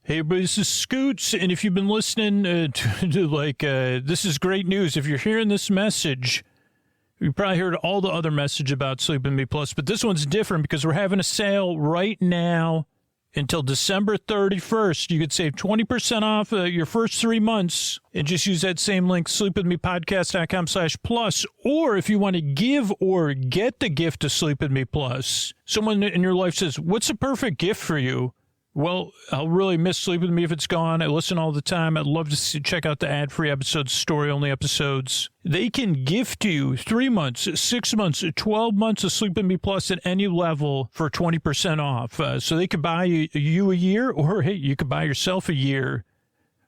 Hey, everybody, this is Scoots, and if you've been listening this is great news. If you're hearing this message, you probably heard all the other message about Sleep With Me Plus, but this one's different because we're having a sale right now until December 31st. You could save 20% off your first 3 months and just use that same link, sleepwithmepodcast.com/plus, or if you want to give or get the gift of Sleep With Me Plus, someone in your life says, what's the perfect gift for you? Well, I'll really miss Sleep With Me if it's gone. I listen all the time. I'd love to check out the ad-free episodes, story-only episodes. They can gift you 3 months, 6 months, 12 months of Sleep With Me Plus at any level for 20% off. So they could buy you a year, or, hey, you could buy yourself a year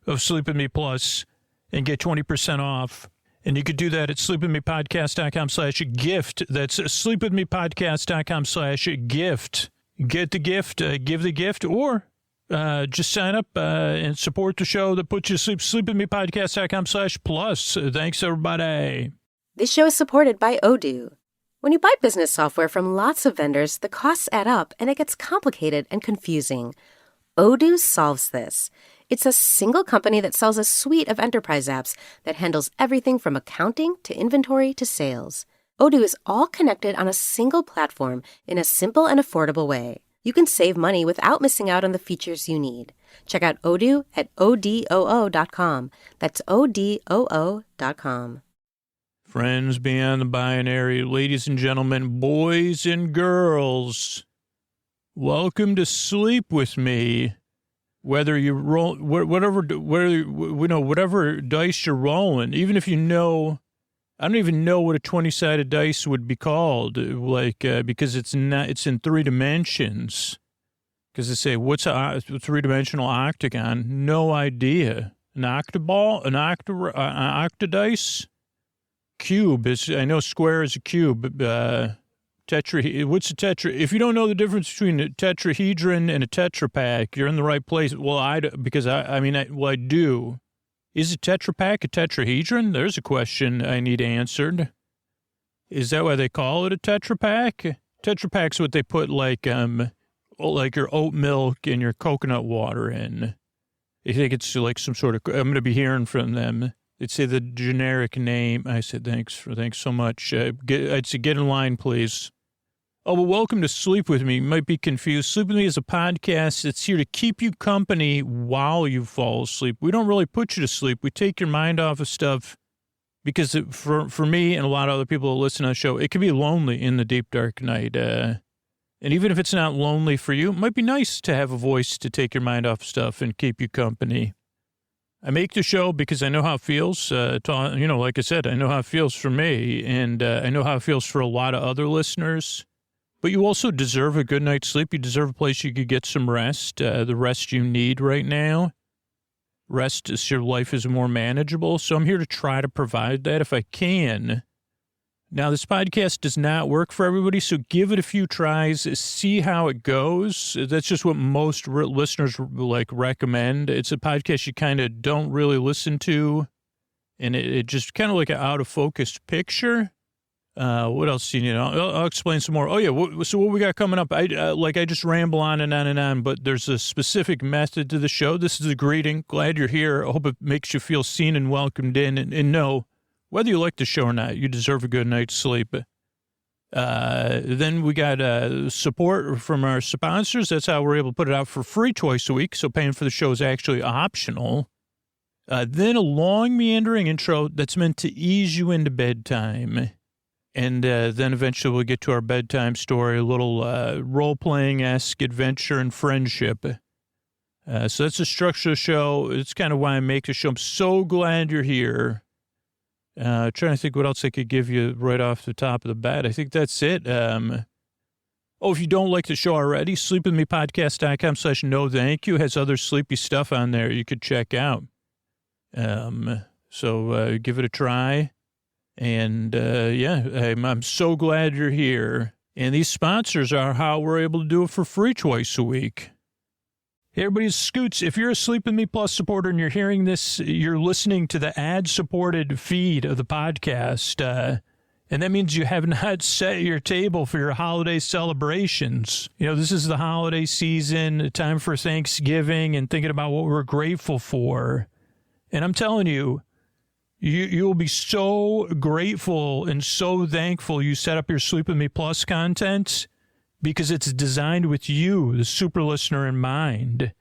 of Sleep With Me Plus and get 20% off. And you could do that at sleepwithmepodcast.com/gift. That's sleepwithmepodcast.com/gift. Get the gift, give the gift, or just sign up and support the show that puts you to sleep. Sleepwithmepodcast.com/plus. Thanks, everybody. This show is supported by Odoo. When you buy business software from lots of vendors, the costs add up and it gets complicated and confusing. Odoo solves this. It's a single company that sells a suite of enterprise apps that handles everything from accounting to inventory to sales. Odoo is all connected on a single platform in a simple and affordable way. You can save money without missing out on the features you need. Check out Odoo at odoo.com. That's odoo.com. Friends beyond the binary, ladies and gentlemen, boys and girls, welcome to Sleep With Me. Whether you roll, whatever dice you're rolling, even if you know, I don't even know what a 20-sided dice would be called, because it's in 3 dimensions. Because they say, what's a 3-dimensional octagon? No idea. An octoball? An octadice? Cube is, I know square is a cube. What's a tetra? If you don't know the difference between a tetrahedron and a Tetra Pak, you're in the right place. Well, I do. Is a Tetra Pak a tetrahedron? There's a question I need answered. Is that why they call it a Tetra Pak? Tetra Pak's what they put like your oat milk and your coconut water in. I think it's like some sort of, I'm going to be hearing from them. They'd say the generic name. I said, thanks so much. I'd say, get in line, please. Oh, well, welcome to Sleep With Me. You might be confused. Sleep With Me is a podcast that's here to keep you company while you fall asleep. We don't really put you to sleep. We take your mind off of stuff because for me and a lot of other people who listen to the show, it can be lonely in the deep, dark night. And even if it's not lonely for you, it might be nice to have a voice to take your mind off stuff and keep you company. I make the show because I know how it feels. Like I said, I know how it feels for me, and I know how it feels for a lot of other listeners. But you also deserve a good night's sleep. You deserve a place you could get some rest, the rest you need right now. Rest so your life is more manageable. So I'm here to try to provide that if I can. Now, this podcast does not work for everybody, so give it a few tries, see how it goes. That's just what most listeners recommend. It's a podcast you kind of don't really listen to, and it just kind of like an out-of-focus picture. What else do you need? I'll explain some more. Oh, yeah. So what we got coming up, I just ramble on and on and on, but there's a specific method to the show. This is a greeting. Glad you're here. I hope it makes you feel seen and welcomed in. And know, whether you like the show or not, you deserve a good night's sleep. Then we got support from our sponsors. That's how we're able to put it out for free twice a week. So paying for the show is actually optional. Then a long meandering intro that's meant to ease you into bedtime. And then eventually we'll get to our bedtime story, a little role-playing-esque adventure and friendship. So that's the structure of the show. It's kind of why I make the show. I'm so glad you're here. Trying to think what else I could give you right off the top of the bat. I think that's it. If you don't like the show already, sleepwithmepodcast.com/no thank you has other sleepy stuff on there you could check out. So give it a try. And, I'm so glad you're here. And these sponsors are how we're able to do it for free twice a week. Hey, everybody, Scoots. If you're a Sleep With Me Plus supporter and you're hearing this, you're listening to the ad-supported feed of the podcast. And that means you have not set your table for your holiday celebrations. You know, this is the holiday season, time for Thanksgiving and thinking about what we're grateful for. And I'm telling you, you'll be so grateful and so thankful you set up your Sleep With Me Plus content because it's designed with you, the super listener, in mind.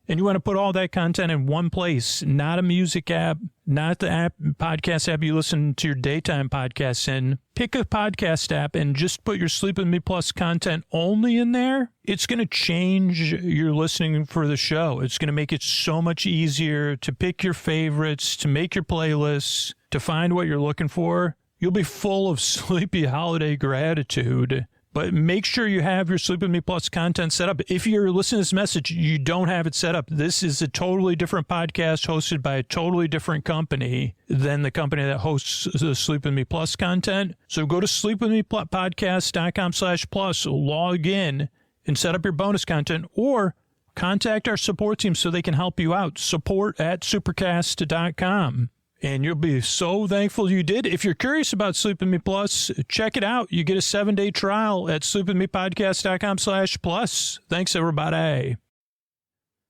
And you want to put all that content in one place, not a music app, not the podcast app you listen to your daytime podcasts in. Pick a podcast app and just put your Sleep With Me Plus content only in there. It's going to change your listening for the show. It's going to make it so much easier to pick your favorites, to make your playlists, to find what you're looking for. You'll be full of sleepy holiday gratitude. But make sure you have your Sleep With Me Plus content set up. If you're listening to this message, you don't have it set up. This is a totally different podcast hosted by a totally different company than the company that hosts the Sleep With Me Plus content. So go to sleepwithmepodcast.com/plus, log in, and set up your bonus content, or contact our support team so they can help you out. support@supercast.com. And you'll be so thankful you did. If you're curious about Sleep With Me Plus, check it out. You get a 7-day trial at sleepwithmepodcast.com/plus. Thanks, everybody.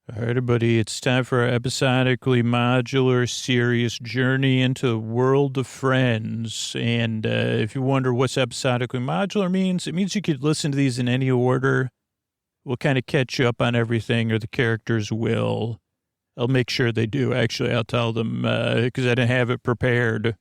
All right, everybody, it's time for our episodically modular series journey into the world of Friends. And if you wonder what's episodically modular means, it means you could listen to these in any order. We'll kind of catch you up on everything, or the characters will. I'll make sure they do. Actually, I'll tell them because I didn't have it prepared.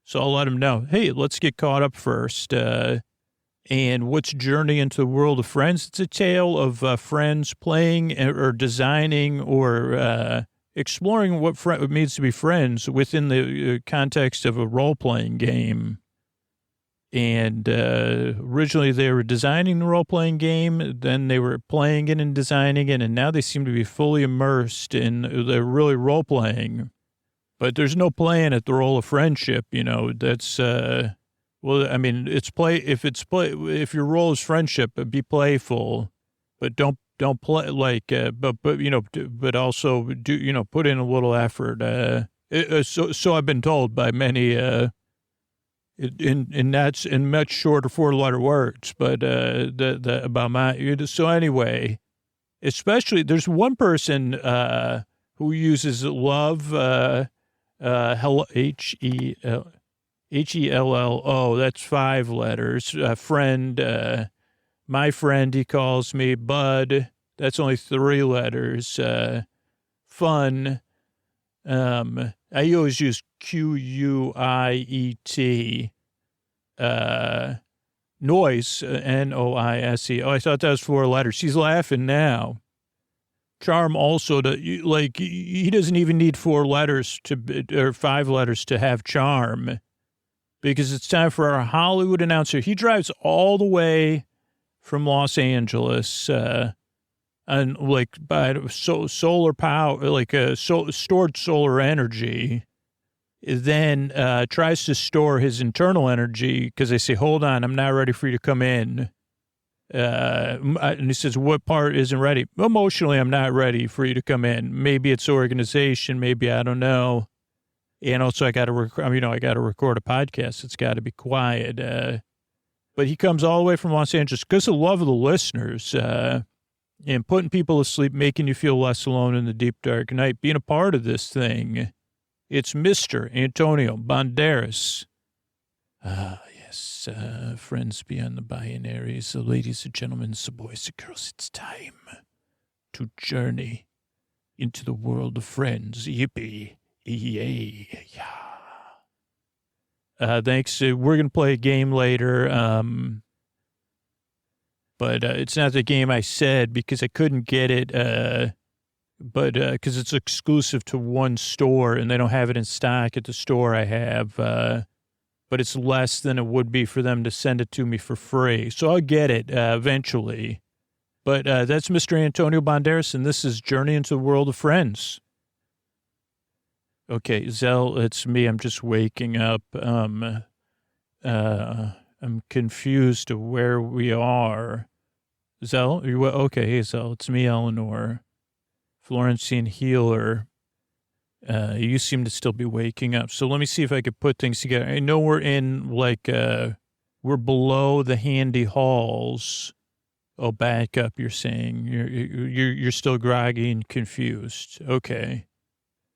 So I'll let them know, hey, let's get caught up first. And what's Journey into the World of Friends? It's a tale of friends playing or designing or exploring what it means to be friends within the context of a role-playing game. And originally they were designing the role-playing game, then they were playing it and designing it, and now they seem to be fully immersed in, they're really role-playing. But there's no playing at the role of friendship, you know, that's, well, I mean, if your role is friendship, be playful, but don't play like, but you know, but also do, you know, put in a little effort. So I've been told by many, in much shorter 4-letter words, but about my, so anyway, especially there's one person who uses love, HELLO, that's 5 letters. Friend, my friend, he calls me Bud, that's only 3 letters. Fun, I always use QUIET. Noise, NOISE. Oh, I thought that was 4 letters. She's laughing now. Charm also, he doesn't even need 4 letters or 5 letters to have charm, because it's time for our Hollywood announcer. He drives all the way from Los Angeles, and by solar power, stored solar energy, then tries to store his internal energy because they say, hold on, I'm not ready for you to come in. And he says, what part isn't ready? Emotionally, I'm not ready for you to come in. Maybe it's organization. Maybe I don't know. And also I got to record a podcast. It's got to be quiet. But he comes all the way from Los Angeles because of the love of the listeners, and putting people to sleep, making you feel less alone in the deep, dark night, being a part of this thing. It's Mr. Antonio Banderas. Yes, friends beyond the binaries, ladies and gentlemen, boys and girls, it's time to journey into the world of Friends. Yippee, yay, yeah. Thanks. We're going to play a game later, but it's not the game I said because I couldn't get it, but because it's exclusive to one store and they don't have it in stock at the store I have, but it's less than it would be for them to send it to me for free. So I'll get it eventually. But that's Mr. Antonio Banderas, and this is Journey into the World of Friends. Okay, Zell, it's me. I'm just waking up. I'm confused to where we are. Zell, okay, hey, Zell, it's me, Eleanor. Florentine Healer. You seem to still be waking up. So let me see if I could put things together. I know we're in we're below the handy halls. Oh, back up. You're saying you're still groggy and confused. Okay.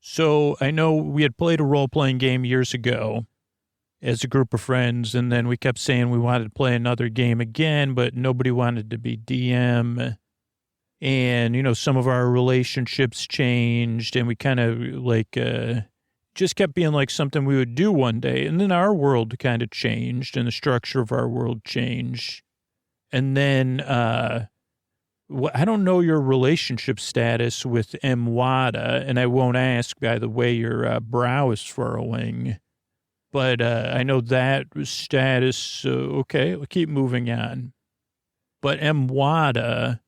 So I know we had played a role-playing game years ago as a group of friends, and then we kept saying we wanted to play another game again, but nobody wanted to be DM. And, some of our relationships changed, and we kind of just kept being like something we would do one day. And then our world kind of changed, and the structure of our world changed. And then, I don't know your relationship status with Mwada, and I won't ask by the way your brow is furrowing. But I know that status. Okay, we'll keep moving on. But Mwada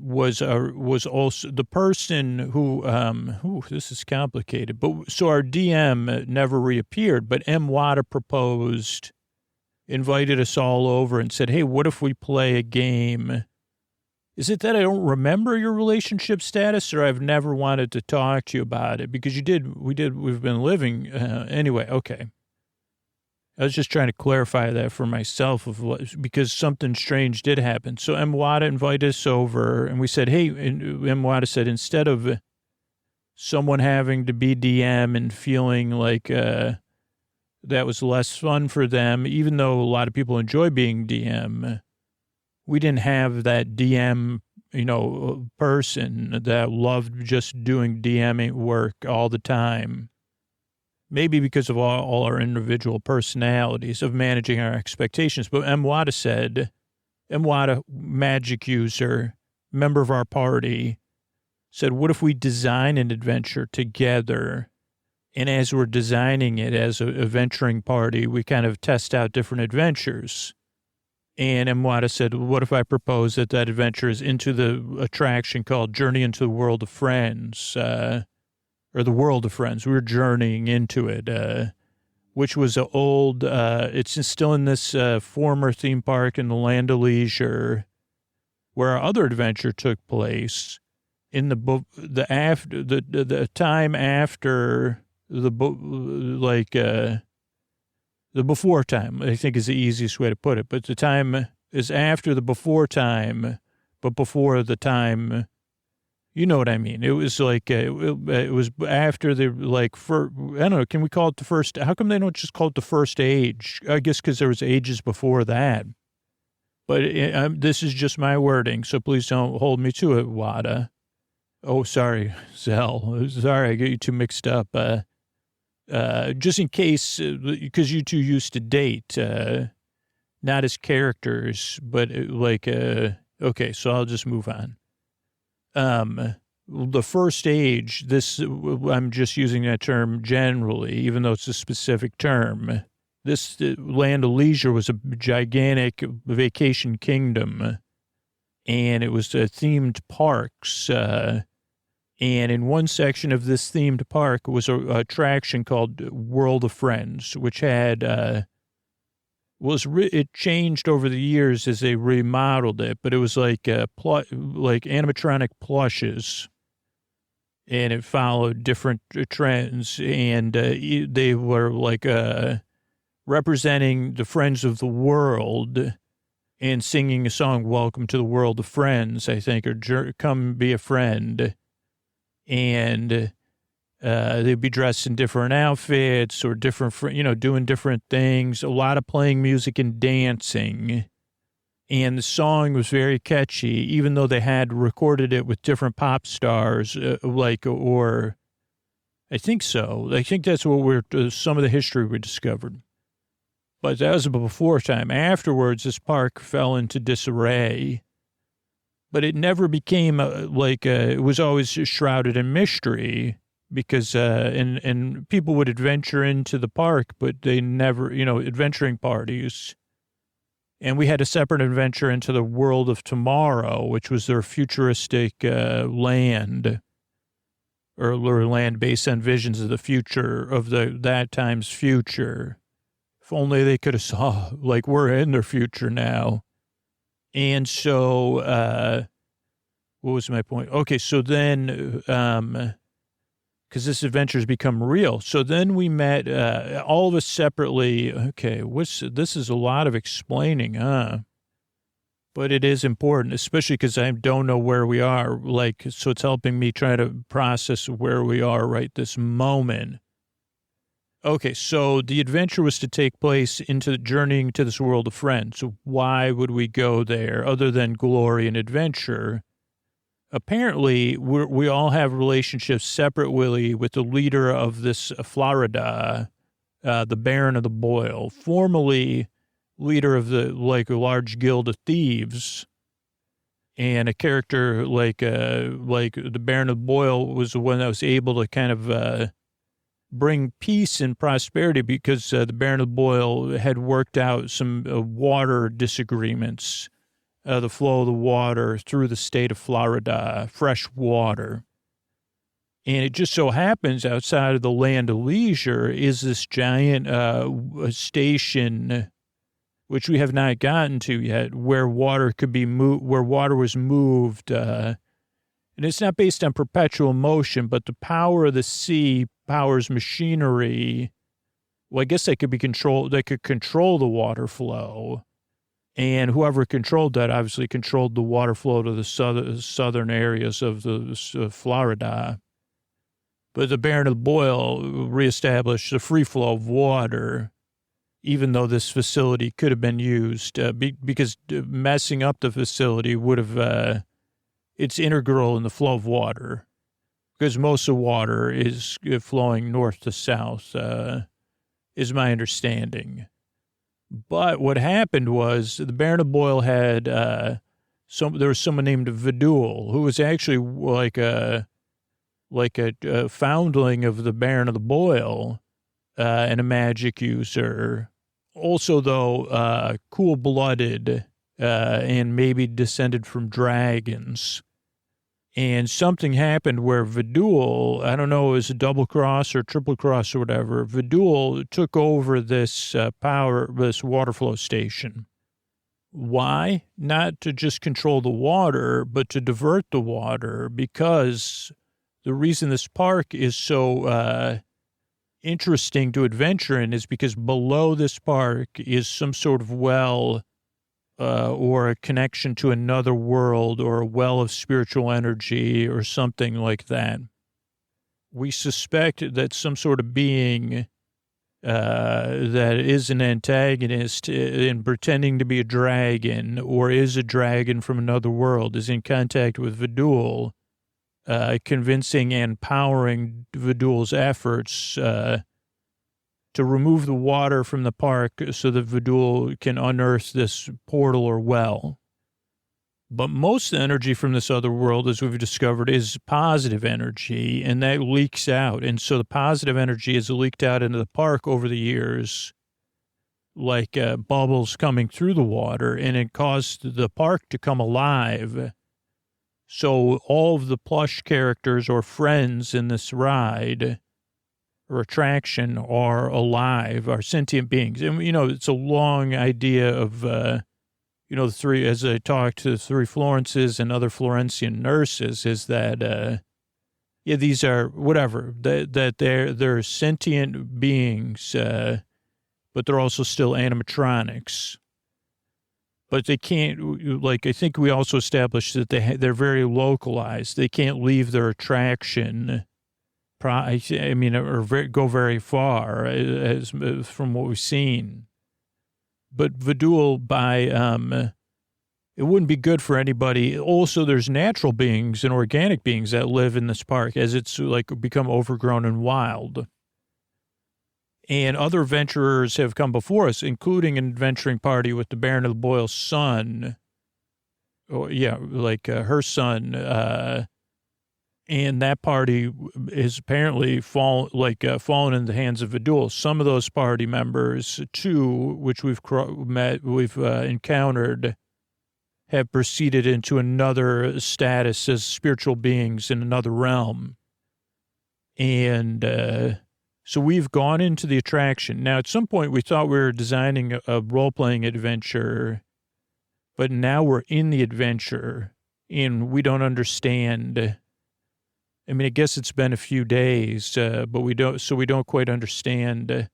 was also the person who, this is complicated. But so our DM never reappeared, but Mwada proposed, invited us all over and said, hey, what if we play a game? Is it that I don't remember your relationship status, or I've never wanted to talk to you about it? Because we've been living, anyway, okay. I was just trying to clarify that for myself because something strange did happen. So Mwada invited us over, and we said, hey, and Mwada said, instead of someone having to be DM and feeling like that was less fun for them, even though a lot of people enjoy being DM, we didn't have that DM, person that loved just doing DMing work all the time. Maybe because of all our individual personalities of managing our expectations. But Mwada, magic user, member of our party, said, what if we design an adventure together? And as we're designing it as a venturing party, we kind of test out different adventures. And Mwada said, what if I propose that adventure is into the attraction called Journey into the World of Friends, or the World of Friends. We were journeying into it, which was an old, it's still in this former theme park in the Land of Leisure, where our other adventure took place in the time after the before time, I think, is the easiest way to put it. But the time is after the before time, but before the time, you know what I mean? It was it was after the, I don't know, can we call it the first? How come they don't just call it the first age? I guess because there was ages before that. But this is just my wording, so please don't hold me to it, Wada. Oh, sorry, Zell. Sorry, I get you two mixed up. Just in case, because you two used to date, not as characters, but okay, so I'll just move on. The first age, I'm just using that term generally, even though it's a specific term. This Land of Leisure was a gigantic vacation kingdom, and it was themed parks, and in one section of this themed park was an attraction called World of Friends, which had, it changed over the years as they remodeled it, but it was like animatronic plushes, and it followed different trends, and they were representing the friends of the world and singing a song, Welcome to the World of Friends, I think, or Come Be a Friend. And they'd be dressed in different outfits or different, doing different things, a lot of playing music and dancing. And the song was very catchy, even though they had recorded it with different pop stars, or I think so. I think that's what some of the history we discovered. But that was before time. Afterwards, this park fell into disarray. But it never became it was always shrouded in mystery because, and people would adventure into the park, but they never, adventuring parties. And we had a separate adventure into the World of Tomorrow, which was their futuristic land, or land based on visions of the future, of that time's future. If only they could have saw, we're in their future now. And so, what was my point? Okay, so then, because this adventure's become real. So then we met all of us separately. Okay, this is a lot of explaining, huh? But it is important, especially because I don't know where we are. Like, so it's helping me try to process where we are right this moment. Okay, so the adventure was to take place into journeying to this world of friends. So why would we go there other than glory and adventure? Apparently, we all have relationships separately with the leader of this Florida, the Baron of the Boil, formerly leader of the a large guild of thieves, and a character like the Baron of the Boil was the one that was able to kind of bring peace and prosperity because the Baron of the Boil had worked out some water disagreements. The flow of the water through the state of Florida, fresh water. And it just so happens outside of the land of leisure is this giant station, which we have not gotten to yet, where water could be moved, where water was moved. And it's not based on perpetual motion, but the power of the sea powers machinery. Well, I guess they could control the water flow. And whoever controlled that obviously controlled the water flow to the southern areas of the Florida. But the Baron of the Boil reestablished the free flow of water, even though this facility could have been used because messing up the facility would have, it's integral in the flow of water because most of water is flowing north to south, is my understanding. But what happened was the Baron of Boil had there was someone named Vidul who was actually like a foundling of the Baron of the Boil and a magic user. Also, though, cool-blooded and maybe descended from dragons. And something happened where Vidul, I don't know, it was a double cross or triple cross or whatever, Vidul took over this this water flow station. Why? Not to just control the water, but to divert the water, because the reason this park is so interesting to adventure in is because below this park is some sort of well or a connection to another world or a well of spiritual energy or something like that. We suspect that some sort of being that is an antagonist in pretending to be a dragon or is a dragon from another world is in contact with Vidul, convincing and empowering Vidul's efforts to remove the water from the park so that Vidul can unearth this portal or well. But most of the energy from this other world, as we've discovered, is positive energy, and that leaks out. And so the positive energy is leaked out into the park over the years, like bubbles coming through the water, and it caused the park to come alive. So all of the plush characters or friends in this ride or attraction are alive, are sentient beings. And, it's a long idea of, the three, as I talked to the three Florences and other Florentian nurses, is that, these are whatever, that they're sentient beings, but they're also still animatronics. But they can't, I think we also established that they're very localized. They can't leave their attraction or go very far as from what we've seen. But Vidul, it wouldn't be good for anybody. Also, there's natural beings and organic beings that live in this park as it's become overgrown and wild. And other adventurers have come before us, including an adventuring party with the Baron of the Boil's son. Her son, and that party is apparently fallen in the hands of Vidul. Some of those party members, too, which we've encountered, have proceeded into another status as spiritual beings in another realm. And so we've gone into the attraction. Now, at some point, we thought we were designing a role-playing adventure, but now we're in the adventure, and we don't understand I mean, I guess it's been a few days, but we don't quite understand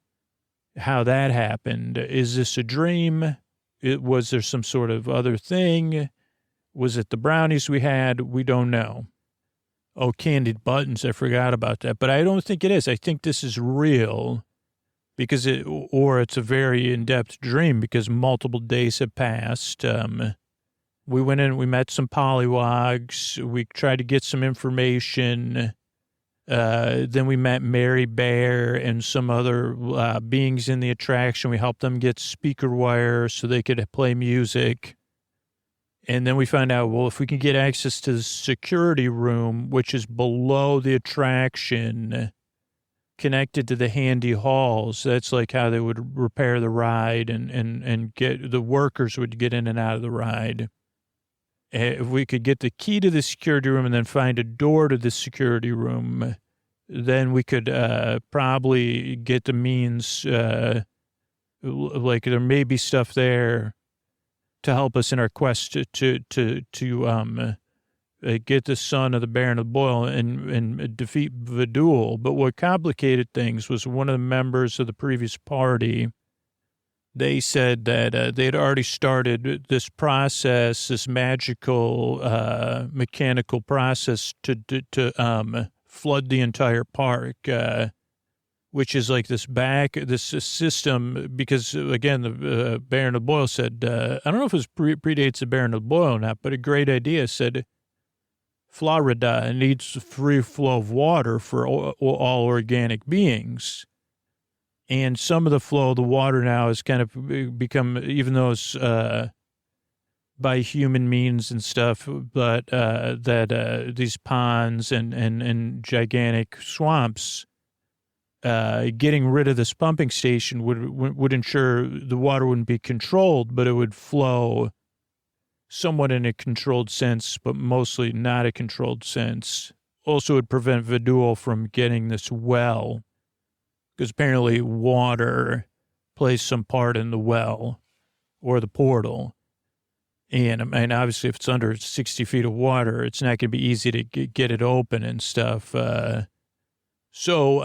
how that happened. Is this a dream? Was there some sort of other thing? Was it the brownies we had? We don't know. Oh, candied buttons. I forgot about that. But I don't think it is. I think this is real because it's a very in-depth dream because multiple days have passed. We went in, we met some polywogs. We tried to get some information. Then we met Mary Bear and some other beings in the attraction. We helped them get speaker wire so they could play music. And then we found out, well, if we can get access to the security room, which is below the attraction, connected to the handy halls, that's like how they would repair the ride and get the workers would get in and out of the ride. If we could get the key to the security room and then find a door to the security room, then we could probably get the means, like there may be stuff there to help us in our quest to get the son of the Baron of the Boil and defeat Vidul. But what complicated things was one of the members of the previous party. They said that they had already started this process, this magical mechanical process to flood the entire park, which is like this system, because, again, the Baron of Boyle said, I don't know if it predates the Baron of Boyle or not, but a great idea, said Florida needs free flow of water for all organic beings. And some of the flow of the water now has kind of become, even though it's by human means and stuff, but these ponds and gigantic swamps, getting rid of this pumping station would ensure the water wouldn't be controlled, but it would flow somewhat in a controlled sense, but mostly not a controlled sense. Also would prevent Vidul from getting this well, because apparently water plays some part in the well or the portal. And I mean, obviously, if it's under 60 feet of water, it's not going to be easy to get it open and stuff. So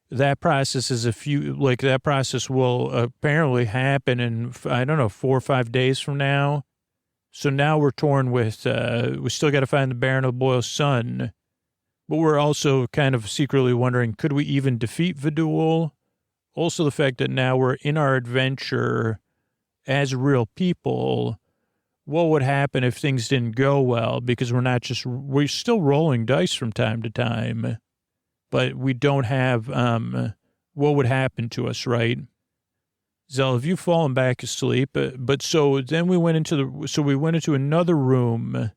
that process is that process will apparently happen in, I don't know, 4 or 5 days from now. So now we're torn with, we still got to find the Baron of Boyle's son, but we're also kind of secretly wondering, could we even defeat Vidul? Also the fact that now we're in our adventure as real people. What would happen if things didn't go well? Because we're still rolling dice from time to time, but we don't have, what would happen to us, right? Zell, have you fallen back asleep? But so then we went into another room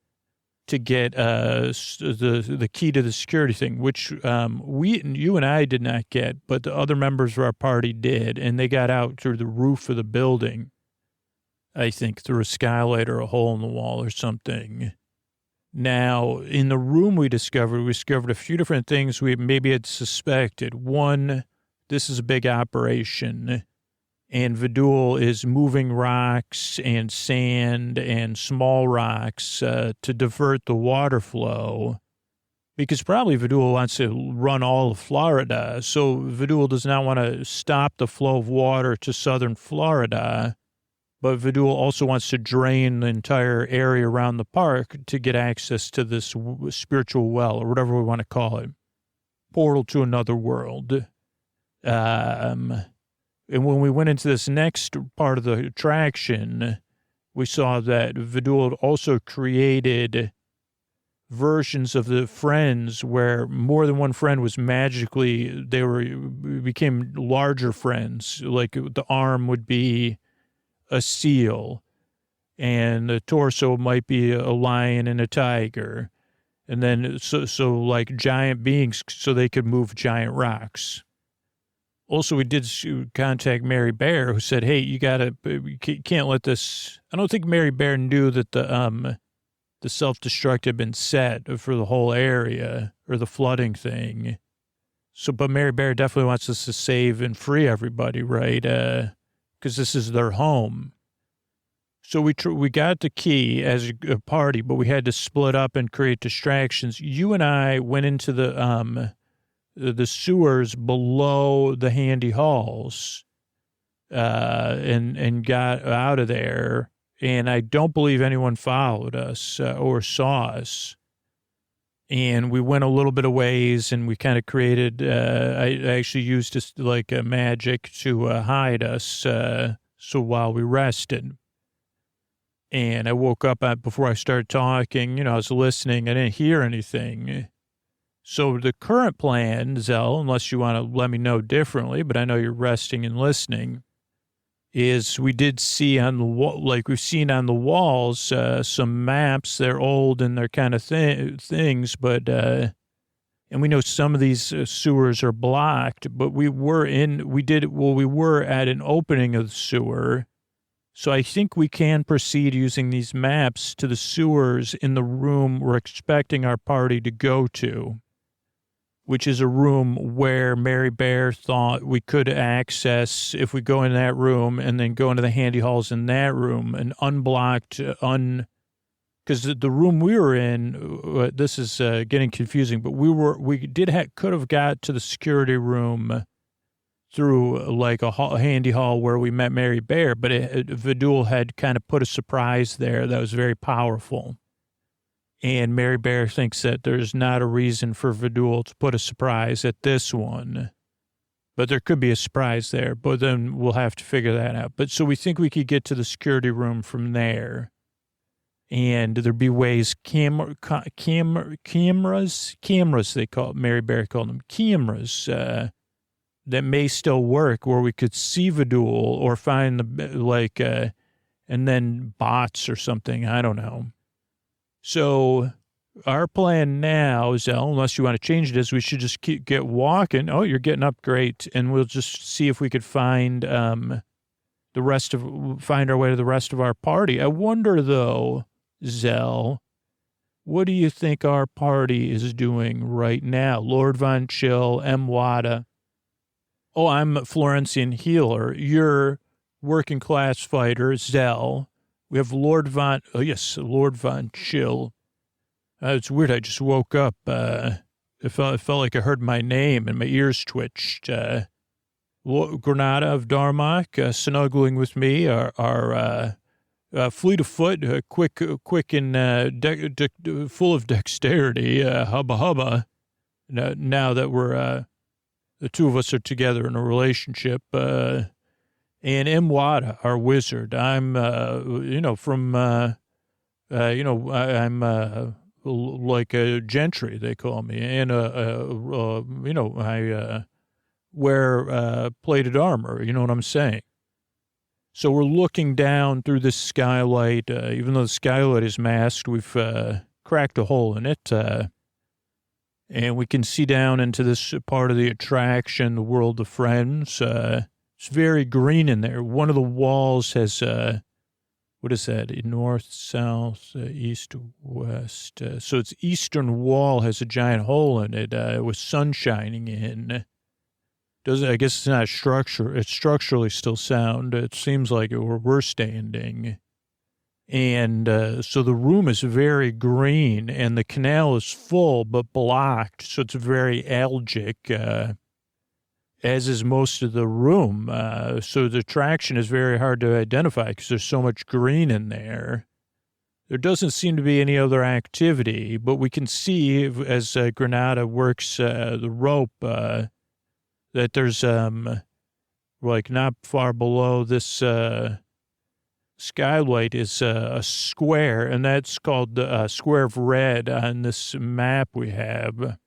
to get the key to the security thing, which you and I did not get, but the other members of our party did, and they got out through the roof of the building. I think through a skylight or a hole in the wall or something. Now, in the room we discovered a few different things we maybe had suspected. One, this is a big operation, and Vidul is moving rocks and sand and small rocks to divert the water flow, because probably Vidul wants to run all of Florida. So Vidul does not want to stop the flow of water to southern Florida, but Vidul also wants to drain the entire area around the park to get access to this spiritual well, or whatever we want to call it, portal to another world. And when we went into this next part of the attraction, we saw that Vidul also created versions of the friends where more than one friend was magically, became larger friends. Like the arm would be a seal, and the torso might be a lion and a tiger. And then, so like giant beings, so they could move giant rocks. Also, we did contact Mary Bear, who said, hey, you can't let this. I don't think Mary Bear knew that the self-destruct had been set for the whole area, or the flooding thing. So, but Mary Bear definitely wants us to save and free everybody, right? Because this is their home. So we got the key as a party, but we had to split up and create distractions. You and I went into the sewers below the handy halls, and got out of there. And I don't believe anyone followed us or saw us. And we went a little bit of ways, and we kind of created. I actually used just like a magic to hide us. So while we rested, and I woke up before I started talking. I was listening. I didn't hear anything. So the current plan, Zell, unless you want to let me know differently, but I know you're resting and listening, is we did see on the wall, like we've seen on the walls, some maps. They're old and they're kind of things, but and we know some of these sewers are blocked. But we were at an opening of the sewer, so I think we can proceed using these maps to the sewers in the room we're expecting our party to go to, which is a room where Mary Bear thought we could access if we go in that room and then go into the handy halls in that room, and unblocked, because the room we were in, this is getting confusing, but could have got to the security room through like a handy hall where we met Mary Bear, but Vidul had kind of put a surprise there that was very powerful. And Mary Bear thinks that there's not a reason for Vidul to put a surprise at this one. But there could be a surprise there, but then we'll have to figure that out. But so we think we could get to the security room from there. And there'd be ways, cameras, they call it, Mary Bear called them, cameras, that may still work, where we could see Vidul or find and then bots or something, I don't know. So our plan now, Zell, unless you want to change it, is we should just get walking. Oh, you're getting up, great. And we'll just see if we could find find our way to the rest of our party. I wonder, though, Zell, what do you think our party is doing right now? Lord Von Chill, M. Wada. Oh, I'm Florentian Healer. You're working class fighter, Zell. We have Lord Von Chill. It's weird. I just woke up. It felt like I heard my name and my ears twitched. Granada of Darmok, snuggling with me. Our fleet of foot, quick and full of dexterity. Hubba hubba. Now that we're the two of us are together in a relationship. And Mwada, our wizard. I'm, I'm like a gentry, they call me. And, I wear plated armor. You know what I'm saying? So we're looking down through this skylight. Even though the skylight is masked, we've cracked a hole in it. And we can see down into this part of the attraction, the world of friends. It's very green in there. One of the walls has, what is that? North, south, east, west. So its eastern wall has a giant hole in it with sun shining in. I guess it's not structure. It's structurally still sound. It seems like where we're standing. And so the room is very green, and the canal is full but blocked. So it's very algic. As is most of the room. So the attraction is very hard to identify because there's so much green in there. There doesn't seem to be any other activity, but we can see as Granada works the rope that there's like not far below this skylight is a square, and that's called the square of red on this map we have.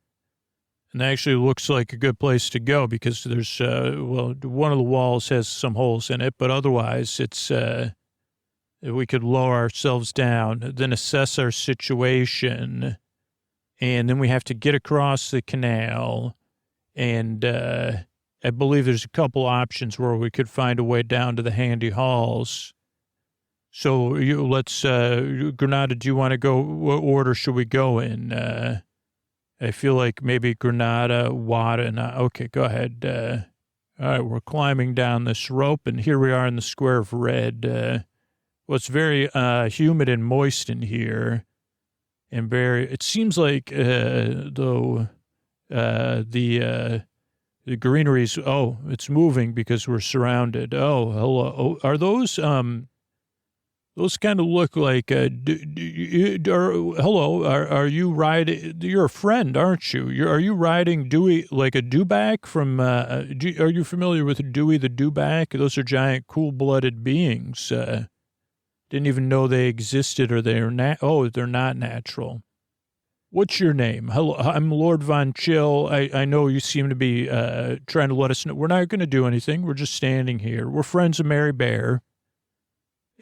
And that actually looks like a good place to go because there's, one of the walls has some holes in it, but otherwise it's, we could lower ourselves down, then assess our situation, and then we have to get across the canal. And I believe there's a couple options where we could find a way down to the handy halls. So let's, Granada, do you want to go? What order should we go in? I feel like maybe Granada, Wada, and okay, go ahead. All right, we're climbing down this rope, and here we are in the square of red. Well, it's very humid and moist in here, and it seems like though the greenery's it's moving because we're surrounded. Oh, hello. Oh, are those kind of look like hello? Are you riding? You're a friend, aren't you? Are you riding Dewey like a dewback from? Are you familiar with Dewey the dewback? Those are giant, cool-blooded beings. Didn't even know they existed, or they're they're not natural. What's your name? Hello, I'm Lord Von Chill. I know you seem to be trying to let us know. We're not going to do anything. We're just standing here. We're friends of Mary Bear.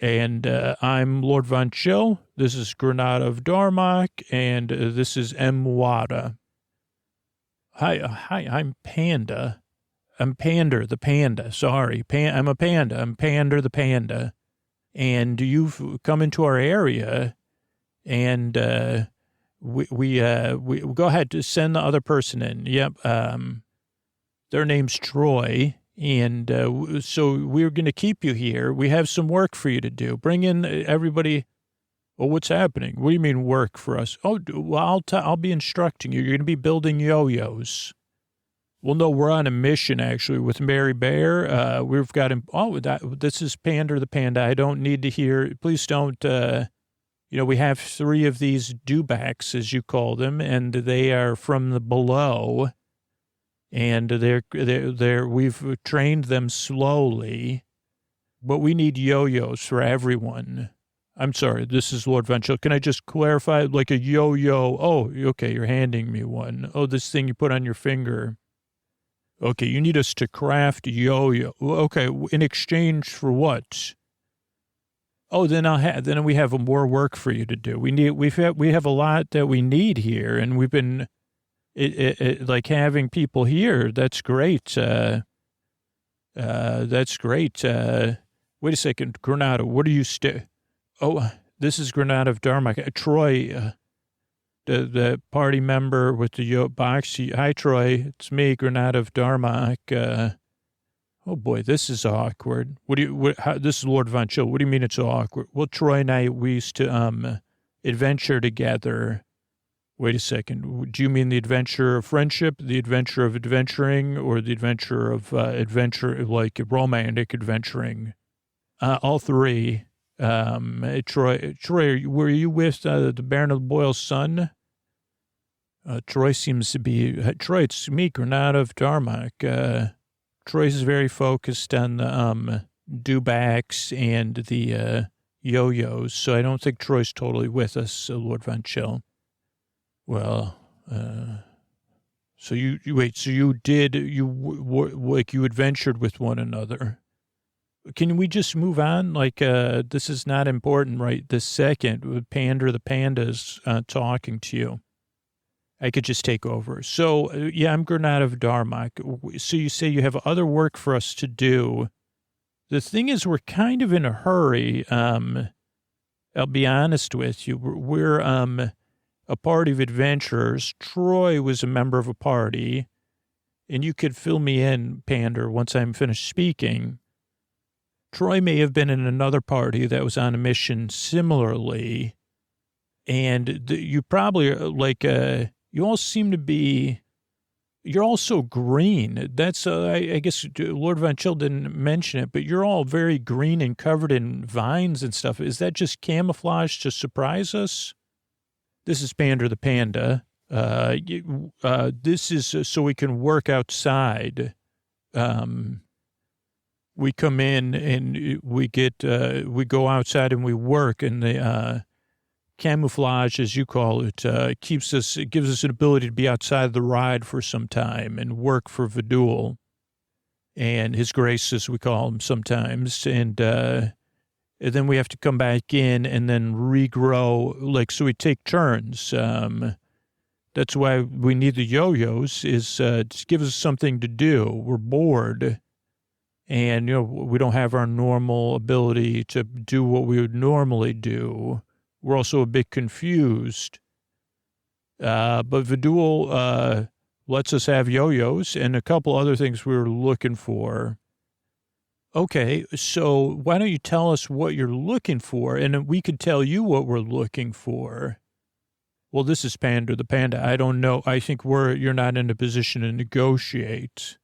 And I'm Lord Von Chill. This is Granada of Darmok. And this is M. Wada. Hi, I'm Panda. I'm Pander the Panda. Sorry, I'm a panda. I'm Pander the Panda. And you've come into our area, and we go ahead to send the other person in. Yep. Their name's Troy, and so we're going to keep you here. We have some work for you to do. Bring in everybody. Well, what's happening? What do you mean work for us? Oh, well, I'll be instructing you. You're going to be building yo-yos. Well, no, we're on a mission, actually, with Mary Bear. We've got him. Oh, this is Pander the Panda. I don't need to hear. Please don't. We have 3 of these dewbacks, as you call them, and they are from the below. And we've trained them slowly, but we need yo-yos for everyone. I'm sorry, this is Lord Von Chill. Can I just clarify, like a yo-yo? Oh, okay, you're handing me one. Oh, this thing you put on your finger. Okay, you need us to craft yo-yo. Okay, in exchange for what? Oh, then we have more work for you to do. We have a lot that we need here, and we've been like having people here. That's great. That's great. Wait a second, Granada. What are you Oh, this is Granada of Darmok. Troy. The party member with the box. Hi, Troy. It's me, Granada of Darmok. Oh boy, this is awkward. This is Lord Von Chill. What do you mean it's awkward? Well, Troy and I, we used to adventure together. Wait a second. Do you mean the adventure of friendship, the adventure of adventuring, or the adventure of adventure, like romantic adventuring? All 3. Troy, were you with the Baron of Boyle's son? Troy seems to be, Troy, it's me, Granada of Darmok. Troy's very focused on the dewbacks and the yo-yos, so I don't think Troy's totally with us, Lord Von Chill. Well, so you adventured with one another. Can we just move on? Like, this is not important right this second. Pander the Panda's talking to you. I could just take over. So, yeah, I'm Granada of Darmok. So you say you have other work for us to do. The thing is, we're kind of in a hurry. I'll be honest with you. We're a party of adventurers. Troy was a member of a party. And you could fill me in, Pander, once I'm finished speaking. Troy may have been in another party that was on a mission similarly. And you probably, you all seem to be, you're all so green. That's, I guess Lord Von Chill didn't mention it, but you're all very green and covered in vines and stuff. Is that just camouflage to surprise us? This is Pander the Panda. This is so we can work outside. We come in and we go outside and we work, and the camouflage, as you call it, it gives us an ability to be outside the ride for some time and work for Vidul and his grace, as we call him sometimes. And then we have to come back in and then regrow, so we take turns. That's why we need the yo-yos, is to give us something to do. We're bored. And, we don't have our normal ability to do what we would normally do. We're also a bit confused. But Vidul lets us have yo-yos and a couple other things we were looking for. Okay, so why don't you tell us what you're looking for, and then we could tell you what we're looking for. Well, this is Pander, the Panda. I don't know. I think you're not in a position to negotiate.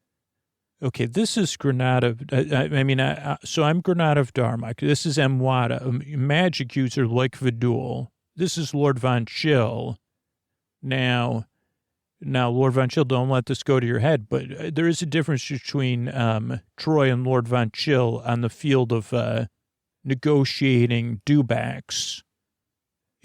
Okay, this is Granada. So I'm Granada of Darmok. This is Mwada, a magic user like Vidul. This is Lord Von Chill. Now, Lord Von Chill, don't let this go to your head, but there is a difference between Troy and Lord Von Chill on the field of negotiating dewbacks.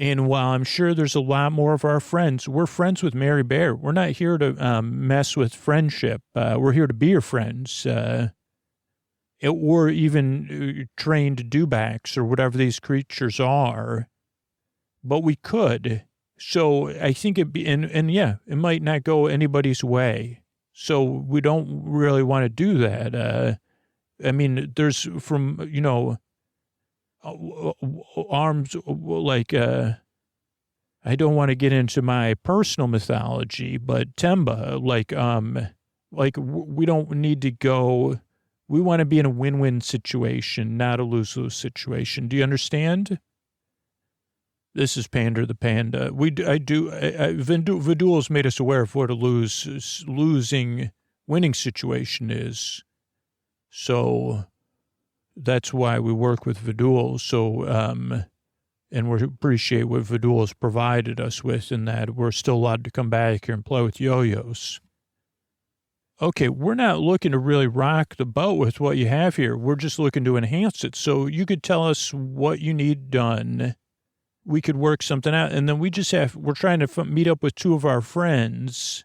And while I'm sure there's a lot more of our friends, we're friends with Mary Bear. We're not here to mess with friendship. We're here to be your friends. Or even trained dewbacks or whatever these creatures are. But we could. So I think it might not go anybody's way. So we don't really want to do that. There's arms like, I don't want to get into my personal mythology, but Temba, we don't need to go. We want to be in a win-win situation, not a lose-lose situation. Do you understand? This is Pander the Panda. Vidul's made us aware of what a winning situation is. So that's why we work with Vidul. So, and we appreciate what Vidul has provided us with, and that we're still allowed to come back here and play with yo-yos. Okay, we're not looking to really rock the boat with what you have here. We're just looking to enhance it. So you could tell us what you need done. We could work something out. And then we're trying to meet up with two of our friends.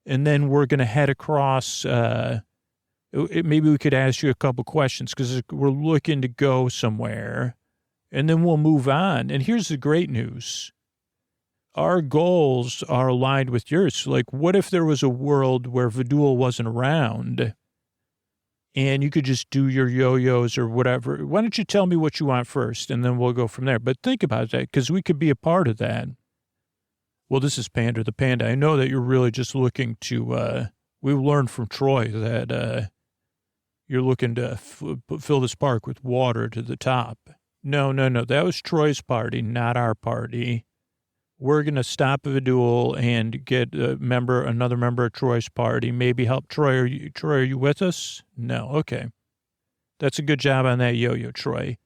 And then we're going to head across. Maybe we could ask you a couple questions because we're looking to go somewhere. And then we'll move on. And here's the great news. Our goals are aligned with yours. Like, what if there was a world where Vidul wasn't around and you could just do your yo-yos or whatever? Why don't you tell me what you want first, and then we'll go from there. But think about that, because we could be a part of that. Well, this is Pander the Panda. I know that you're really just looking to, we learned from Troy that you're looking to fill this park with water to the top. No. That was Troy's party, not our party. We're going to stop Vidul and get another member of Troy's party, maybe help Troy. Troy, are you with us? No. Okay. That's a good job on that yo-yo, Troy.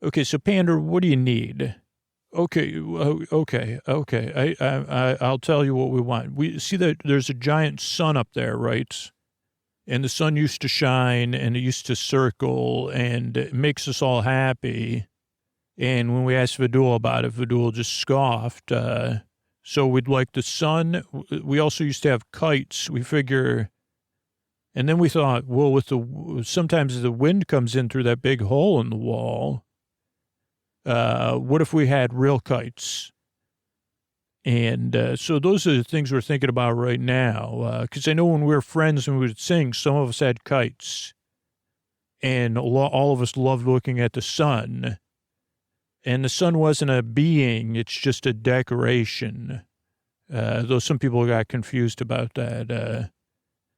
Okay. So Pander, what do you need? Okay. I'll tell you what we want. We see that there's a giant sun up there, right? And the sun used to shine and it used to circle and it makes us all happy. And when we asked Vidul about it, Vidul just scoffed. So we'd like the sun. We also used to have kites. We figure, and then we thought, well, sometimes the wind comes in through that big hole in the wall. What if we had real kites? And so those are the things we're thinking about right now. Because I know when we were friends and we would sing, some of us had kites. And all of us loved looking at the sun. And the sun wasn't a being, it's just a decoration. Though some people got confused about that.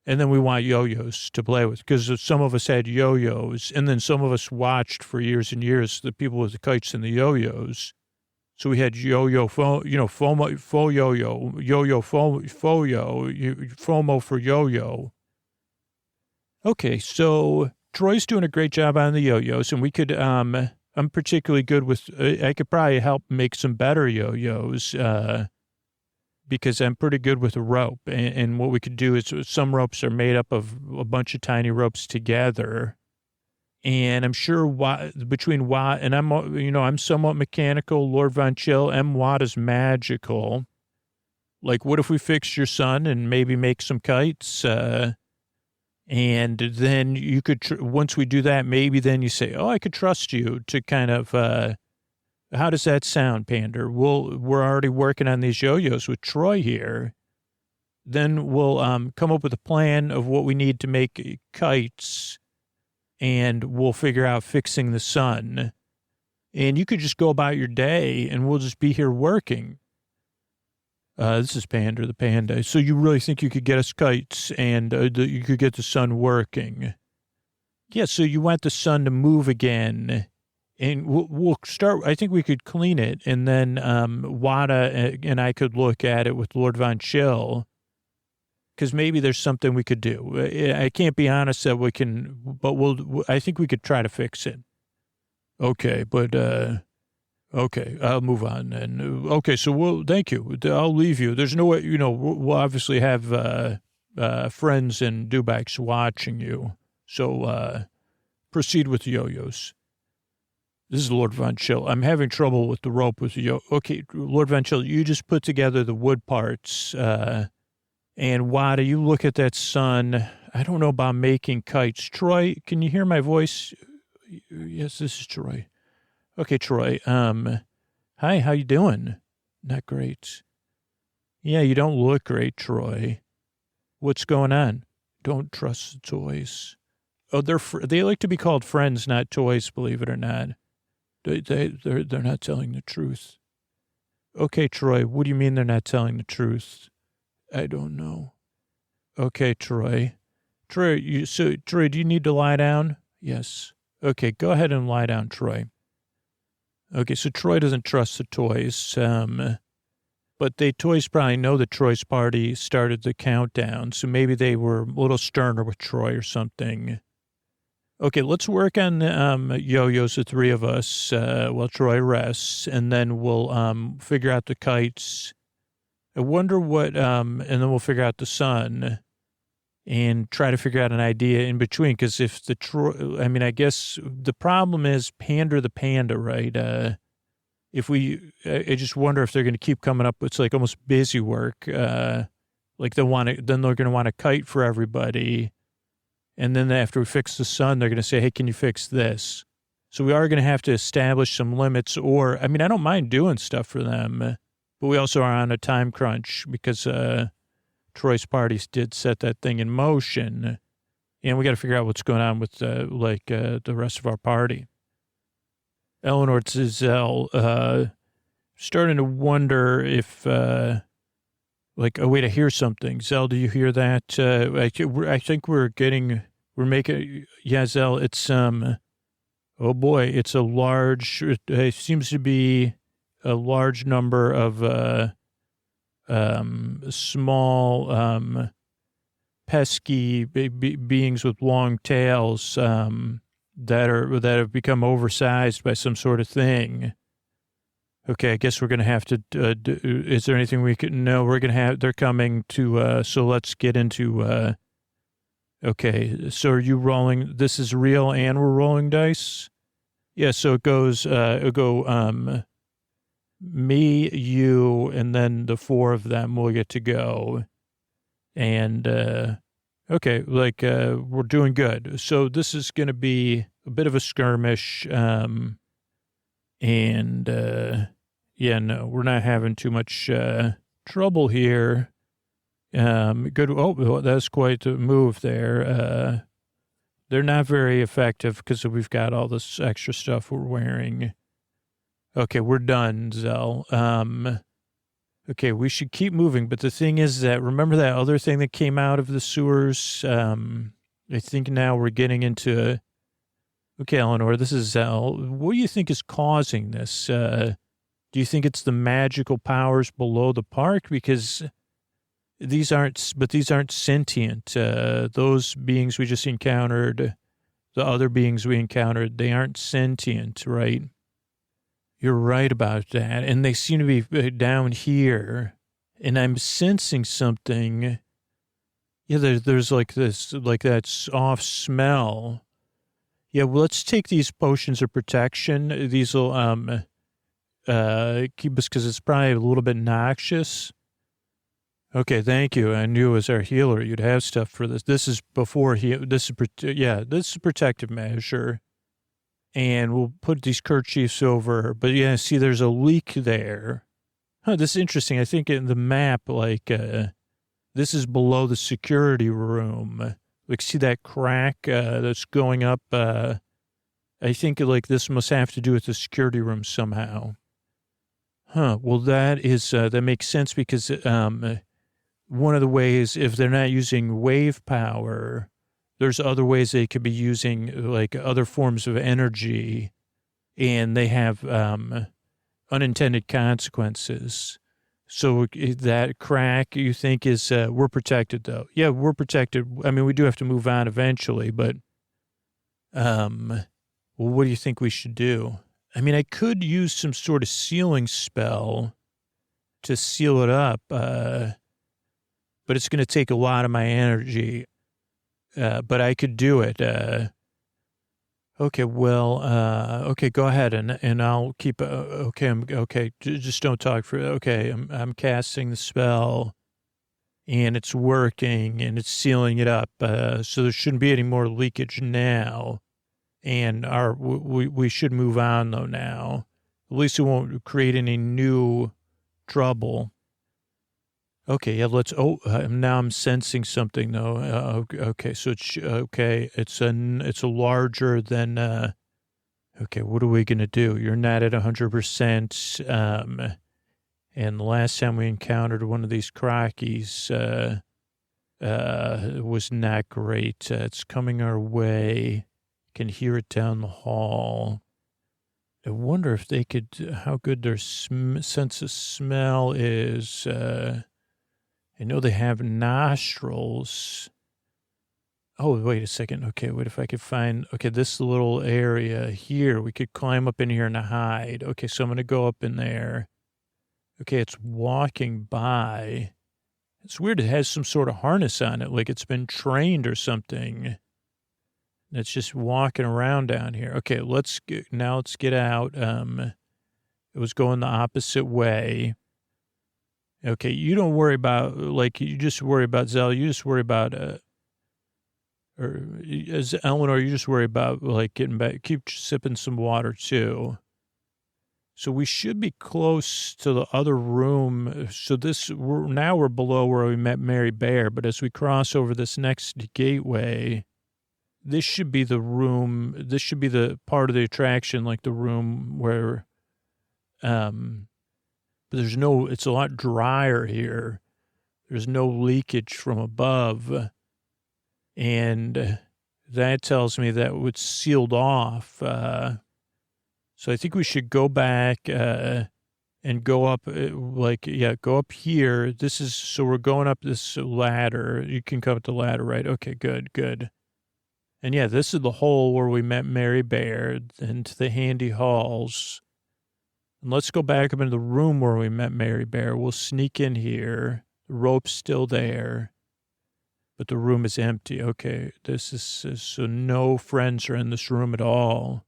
And then we want yo-yos to play with, because some of us had yo-yos, and then some of us watched for years and years the people with the kites and the yo-yos. So we had yo-yo, FOMO, faux yo-yo, yo-yo, faux yo, FOMO for yo-yo. Okay, so Troy's doing a great job on the yo-yos, and we could, I'm particularly good with, I could probably help make some better yo-yos, because I'm pretty good with a rope. And what we could do is some ropes are made up of a bunch of tiny ropes together. And I'm sure between Watt and I'm somewhat mechanical. Lord Von Chill, Watt is magical. Like, what if we fixed your son and maybe make some kites? And then you could, once we do that, maybe then you say, oh, I could trust you to kind of, how does that sound, Pander? We're already working on these yo-yos with Troy here. Then we'll come up with a plan of what we need to make kites, and we'll figure out fixing the sun. And you could just go about your day, and we'll just be here working. This is Pander the Panda. So you really think you could get us kites and you could get the sun working? Yeah, so you want the sun to move again, and we'll start. I think we could clean it, and then Wada and I could look at it with Lord Von Chill, because maybe there's something we could do. I can't be honest that we can, but I think we could try to fix it. Okay, but okay, I'll move on. And okay, so thank you. I'll leave you. There's no way, we'll obviously have friends and dubaks watching you. So proceed with the yo-yos. This is Lord Von Chill. I'm having trouble with the rope with the yo. Okay, Lord Von Chill, you just put together the wood parts. And Wada, you look at that sun. I don't know about making kites. Troy, can you hear my voice? Yes, this is Troy. Okay, Troy. Hi, how you doing? Not great. Yeah, you don't look great, Troy. What's going on? Don't trust the toys. Oh, they like to be called friends, not toys, believe it or not. They're not telling the truth. Okay, Troy, what do you mean they're not telling the truth? I don't know. Okay, Troy. Troy, do you need to lie down? Yes. Okay, go ahead and lie down, Troy. Okay, so Troy doesn't trust the toys, but toys probably know that Troy's party started the countdown, so maybe they were a little sterner with Troy or something. Okay, let's work on yo-yos, the three of us, while Troy rests, and then we'll figure out the kites. I wonder what, and then we'll figure out the sun and try to figure out an idea in between. Because if I guess the problem is Pander the Panda, right? I just wonder if they're going to keep coming up with like almost busy work. Like then they're going to want a kite for everybody. And then after we fix the sun, they're going to say, hey, can you fix this? So we are going to have to establish some limits I don't mind doing stuff for them. But we also are on a time crunch because Troy's parties did set that thing in motion. And we got to figure out what's going on with the rest of our party. Eleanor Zell, starting to wonder if, oh, wait, I hear something. Zell, do you hear that? I think yeah, Zell, it's, oh boy, it's it seems to be a large number of small pesky beings with long tails that have become oversized by some sort of thing. Okay, I guess we're going to have to is there anything we can know? They're coming to so let's get into okay, so are you rolling? This is real and we're rolling dice? Yeah, so it goes me, you, and then the four of them will get to go. And, okay, we're doing good. So this is going to be a bit of a skirmish. Yeah, no, we're not having too much, trouble here. Good. Oh, that's quite the move there. They're not very effective because we've got all this extra stuff we're wearing. Okay, we're done, Zell. Okay, we should keep moving. But the thing is that, remember that other thing that came out of the sewers? I think now we're getting into, okay, Eleanor, this is Zell. What do you think is causing this? Do you think it's the magical powers below the park? Because these aren't sentient. Those beings we just encountered, the other beings we encountered, they aren't sentient, right? You're right about that. And they seem to be down here. And I'm sensing something. Yeah, there's like this, like that off smell. Yeah, well, let's take these potions of protection. These will keep us, because it's probably a little bit noxious. Okay, thank you. I knew as our healer you'd have stuff for this. This is this is a protective measure. And we'll put these kerchiefs over. But yeah, see, there's a leak there. Huh, this is interesting. I think in the map, this is below the security room. See that crack that's going up? I think this must have to do with the security room somehow. Huh, well, that makes sense because one of the ways, if they're not using wave power, there's other ways they could be using like other forms of energy, and they have unintended consequences. So that crack, you think, is we're protected, though? Yeah, we're protected. I mean, we do have to move on eventually, but well, what do you think we should do? I mean, I could use some sort of sealing spell to seal it up, but it's going to take a lot of my energy. But I could do it. Okay, well, okay, go ahead, and I'll keep. Okay, okay. Just don't talk for. Okay, I'm casting the spell, and it's working, and it's sealing it up. So there shouldn't be any more leakage now, and we should move on though now. At least it won't create any new trouble. Okay, yeah, now I'm sensing something though. Okay, so it's, okay, it's a larger than, okay, what are we going to do? You're not at 100%. And the last time we encountered one of these crockies, was not great. It's coming our way. Can hear it down the hall. I wonder if they could, how good their sense of smell is. I know they have nostrils. Oh, wait a second. Okay, what if I could find, okay, this little area here, we could climb up in here and hide. Okay, so I'm going to go up in there. Okay, it's walking by. It's weird. It has some sort of harness on it, like it's been trained or something. And it's just walking around down here. Okay, now let's get out. It was going the opposite way. Okay, you don't worry about, like, you just worry about Zell. You just worry about, or as Eleanor, you just worry about, like, getting back. Keep sipping some water, too. So we should be close to the other room. So now we're below where we met Mary Bear, but as we cross over this next gateway, this should be the room. This should be the part of the attraction, like the room where, but it's a lot drier here. There's no leakage from above. And that tells me that it's sealed off. So I think we should go back and go up, go up here. So we're going up this ladder. You can come up the ladder, right? Okay, good. And yeah, this is the hole where we met Mary Bear, into the handy halls. And let's go back up into the room where we met Mary Bear. We'll sneak in here. The rope's still there, but the room is empty. Okay, so no friends are in this room at all.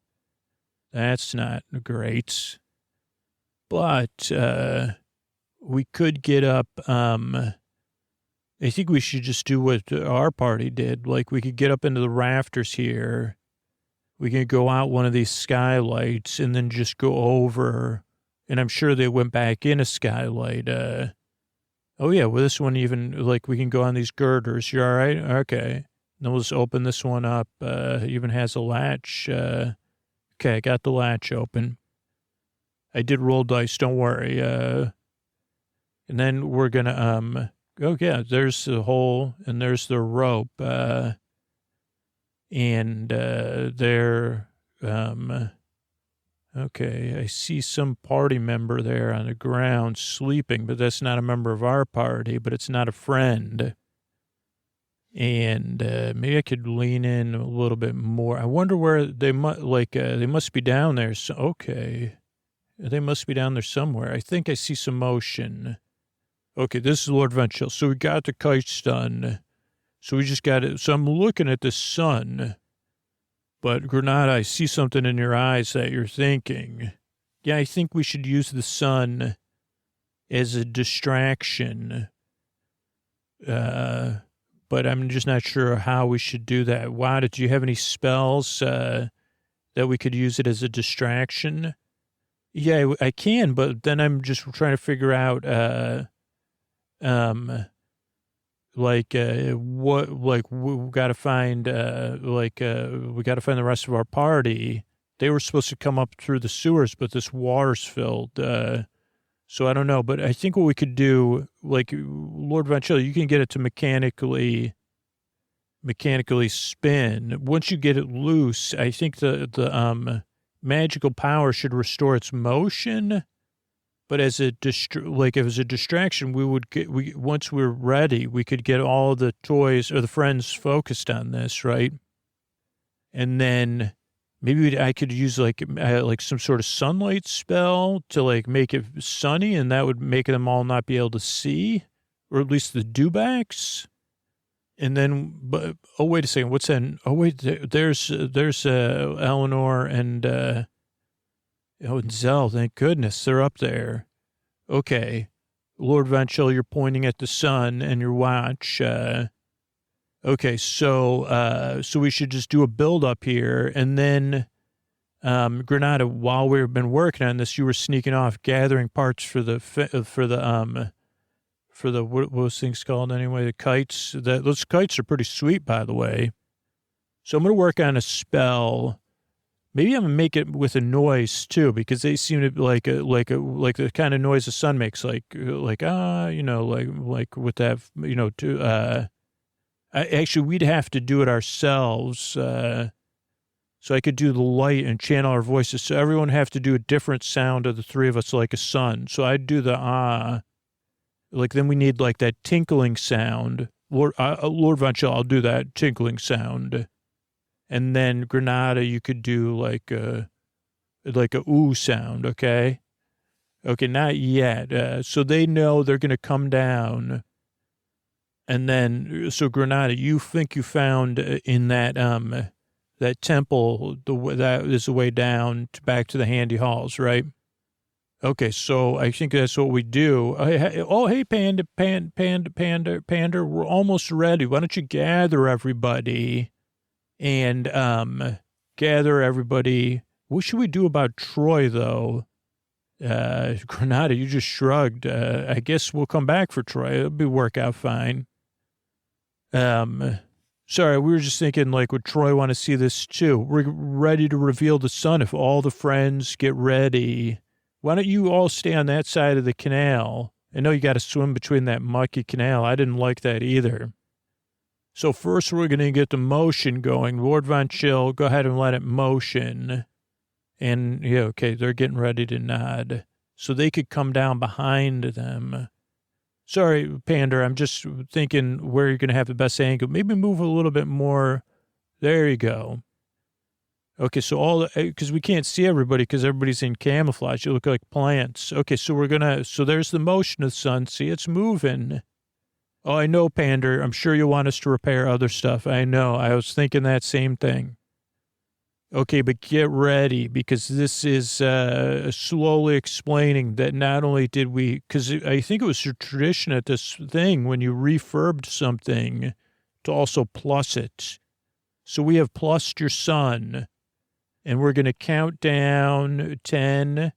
That's not great. But we could get up. I think we should just do what our party did. Like, we could get up into the rafters here. We can go out one of these skylights and then just go over. And I'm sure they went back in a skylight. Oh, yeah. Well, this one even, like, we can go on these girders. You all right? Okay. Then we'll just open this one up. Even has a latch. Okay, I got the latch open. I did roll dice. Don't worry. And then we're going to, oh, yeah, there's the hole and there's the rope. And there, okay, I see some party member there on the ground sleeping, but that's not a member of our party, but it's not a friend. And maybe I could lean in a little bit more. I wonder where they must be down there. So, okay, they must be down there somewhere. I think I see some motion. Okay, this is Lord Von Chill. So we got the kite stun. So we just got it. So I'm looking at the sun. But Granada, I see something in your eyes that you're thinking. Yeah, I think we should use the sun as a distraction. But I'm just not sure how we should do that. Wow, did you have any spells that we could use it as a distraction? Yeah, I can, but then I'm just trying to figure out, we got to find, we got to find the rest of our party. They were supposed to come up through the sewers, but this water's filled. So I don't know, but I think what we could do, like, Lord Von Chill, you can get it to mechanically mechanically spin. Once you get it loose, I think the magical power should restore its motion. But as a if it was a distraction, once we're ready, we could get all the toys or the friends focused on this, right? And then maybe I could use like some sort of sunlight spell to like make it sunny, and that would make them all not be able to see, or at least the dewbacks. And then, but oh wait a second, what's that? Oh wait, there's Eleanor and and Zell. Thank goodness they're up there. Okay, Lord Von Chill, you're pointing at the sun and your watch. Okay, so we should just do a build up here, and then Granada. While we've been working on this, you were sneaking off, gathering parts for the what was things called anyway? The kites. Those kites are pretty sweet, by the way. So I'm gonna work on a spell. Maybe I'm gonna make it with a noise too, because they seem to be like the kind of noise the sun makes, like with that, actually, we'd have to do it ourselves. So I could do the light and channel our voices. So everyone would have to do a different sound of the three of us, like a sun. So I'd do the then we need like that tinkling sound. Lord Von Chill, I'll do that tinkling sound. And then Granada, you could do like a ooh sound, okay? Okay, not yet. So they know they're going to come down. And then, so Granada, you think you found in that that temple, that is the way down back to the Handy Halls, right? Okay, so I think that's what we do. Hey, Panda, we're almost ready. Why don't you gather everybody? And gather everybody. What should we do about Troy, though? Granada, you just shrugged. I guess we'll come back for Troy. It'll work out fine. Sorry, we were just thinking, like, would Troy want to see this too? We're ready to reveal the sun if all the friends get ready. Why don't you all stay on that side of the canal? I know you got to swim between that mucky canal. I didn't like that either. So first we're going to get the motion going. Lord Von Chill, go ahead and let it motion. And, yeah, okay, they're getting ready to nod. So they could come down behind them. Sorry, Pander, I'm just thinking where you're going to have the best angle. Maybe move a little bit more. There you go. Okay, so because we can't see everybody because everybody's in camouflage. You look like plants. Okay, so so there's the motion of the sun. See, it's moving. Oh, I know, Pander. I'm sure you'll want us to repair other stuff. I know. I was thinking that same thing. Okay, but get ready, because this is slowly explaining that not only did we, because I think it was a tradition at this thing when you refurbed something to also plus it. So we have plussed your sun, and we're going to count down 10,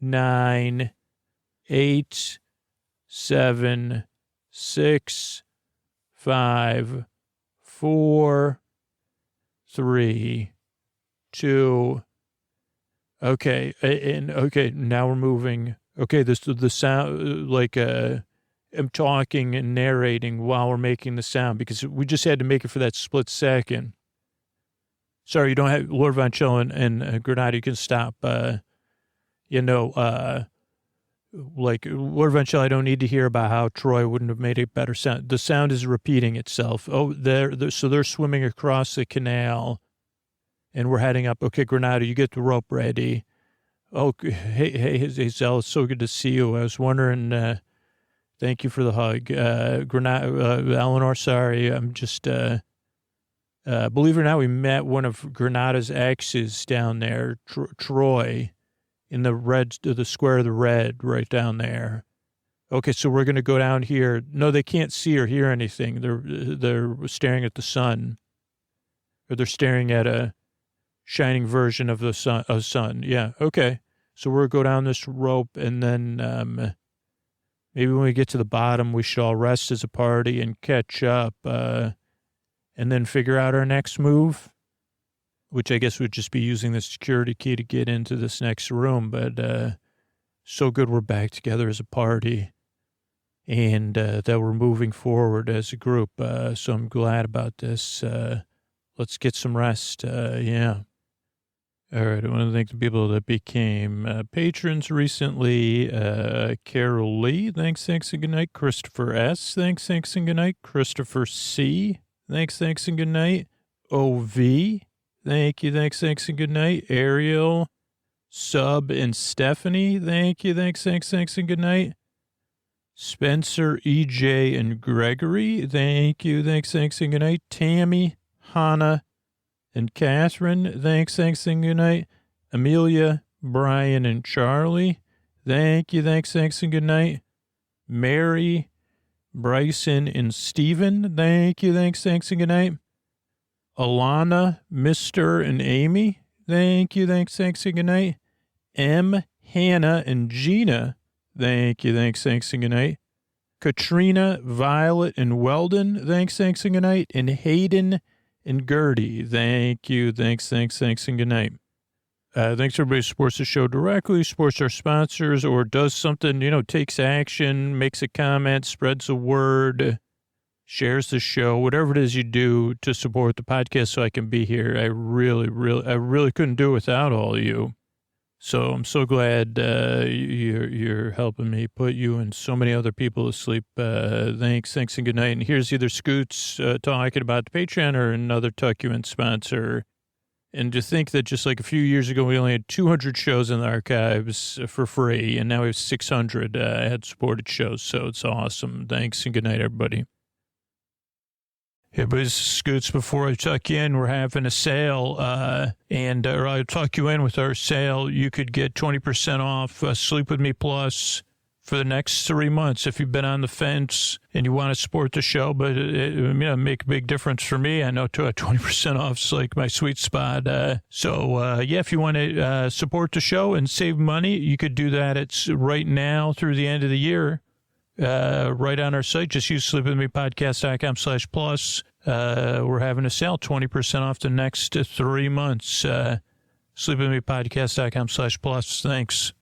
9, 8, 7, 6, 5, 4, 3, 2. Okay. And okay, now we're moving. Okay. The sound, I'm talking and narrating while we're making the sound, because we just had to make it for that split second. Sorry, you don't have Lord Von Chill and Granada. You can stop. Lord Von Chill, I don't need to hear about how Troy wouldn't have made a better sound. The sound is repeating itself. Oh, so they're swimming across the canal, and we're heading up. Okay, Granada, you get the rope ready. Oh, hey, Zell, it's so good to see you. I was wondering, thank you for the hug. Granada, Eleanor, sorry, I'm just, believe it or not, we met one of Granada's exes down there, Troy, in the square of the red right down there. Okay, so we're going to go down here. No, they can't see or hear anything. They're staring at the sun, or they're staring at a shining version of the sun. Yeah, okay. So we'll go down this rope, and then maybe when we get to the bottom, we should all rest as a party and catch up, and then figure out our next move, which I guess would just be using the security key to get into this next room. But so good we're back together as a party. and that we're moving forward as a group. So I'm glad about this. Let's get some rest. Yeah. All right. I want to thank the people that became patrons recently. Carol Lee, thanks, and good night. Christopher S, thanks, and good night. Christopher C, thanks, and good night. OV, thank you, thanks, and good night. Ariel, Sub, and Stephanie, thank you, thanks, and good night. Spencer, EJ, and Gregory, thank you, thanks, and good night. Tammy, Hannah, and Catherine, thanks, and good night. Amelia, Brian, and Charlie, thank you, thanks, and good night. Mary, Bryson, and Stephen, thank you, thanks, and good night. Alana, Mr., and Amy, thank you, thanks, and good night. M, Hannah, and Gina, thank you, thanks, and good night. Katrina, Violet, and Weldon, thanks, and good night. And Hayden and Gertie, thank you, thanks, and good night. Thanks everybody who supports the show directly, supports our sponsors, or does something, takes action, makes a comment, spreads a word, shares the show, whatever it is you do to support the podcast so I can be here. I really couldn't do it without all of you. So I'm so glad you're helping me put you and so many other people to sleep. Thanks, and good night. And here's either Scoots talking about the Patreon or another Tuck You In sponsor. And to think that just like a few years ago, we only had 200 shows in the archives for free, and now we have 600 ad-supported shows. So it's awesome. Thanks, and good night, everybody. Hey, boys, Scoots, before I tuck you in, we're having a sale, or I'll tuck you in with our sale. You could get 20% off Sleep With Me Plus for the next 3 months if you've been on the fence and you want to support the show, but it make a big difference for me. I know 20% off is like my sweet spot. If you want to support the show and save money, you could do that. It's right now through the end of the year. Right on our site, just use sleepwithmepodcast.com/plus. We're having a sale, 20% off the next 3 months. Sleepwithmepodcast.com/plus. Thanks.